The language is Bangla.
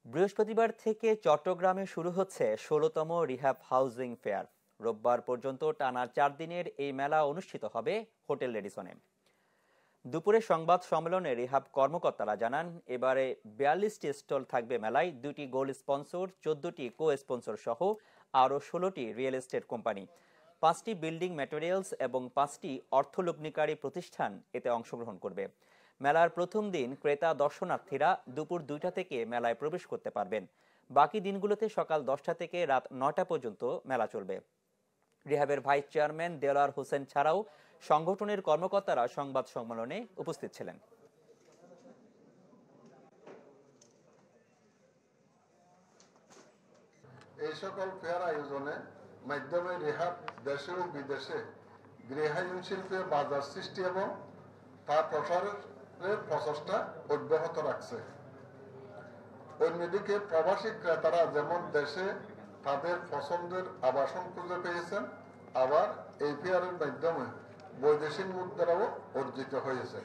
বৃহস্পতিবার থেকে চট্টগ্রামে শুরু হচ্ছে ১৬তম রিহ্যাব হাউজিং ফেয়ার। রোববার পর্যন্ত টানা ৪ দিনের এই মেলা অনুষ্ঠিত হবে হোটেল রেডিসনে। দুপুরে সংবাদ সম্মেলনে রিহ্যাব কর্মকর্তারা জানান, এবারে ৪২টি স্টল থাকবে মেলায়, ২টি গোল্ড স্পন্সর, ১৪টি কো স্পন্সর সহ আরও ১৬টি রিয়েল এস্টেট কোম্পানি, ৫টি বিল্ডিং ম্যাটেরিয়ালস এবং ৫টি অর্থলগ্নিকারী প্রতিষ্ঠান এতে অংশগ্রহণ করবে। মেলার প্রথম দিন ক্রেতা দর্শনার্থীরা দুপুর ২টা থেকে মেলায় প্রবেশ করতে পারবেন। বাকি দিনগুলোতে সকাল ১০টা থেকে রাত ৯টা পর্যন্ত মেলা চলবে। রিহ্যাবের ভাইস চেয়ারম্যান দেলোয়ার হোসেন ছাড়াও সংগঠনের কর্মকর্তারা সংবাদ সম্মেলনে উপস্থিত ছিলেন। এই সকল ফেয়ার আয়োজনে মাধ্যমে রিহ্যাব দেশে ও বিদেশে গৃহায়ণ শিল্পে বাজার সৃষ্টি এবং তার প্রসারের প্রচেষ্টা অব্যাহত রাখছে। অন্যদিকে প্রবাসী ক্রেতারা যেমন দেশে তাদের পছন্দের আবাসন খুঁজে পেয়েছেন, আবার এই ফেয়ারের মাধ্যমে বৈদেশিক মুদ্রাও অর্জিত হয়েছে।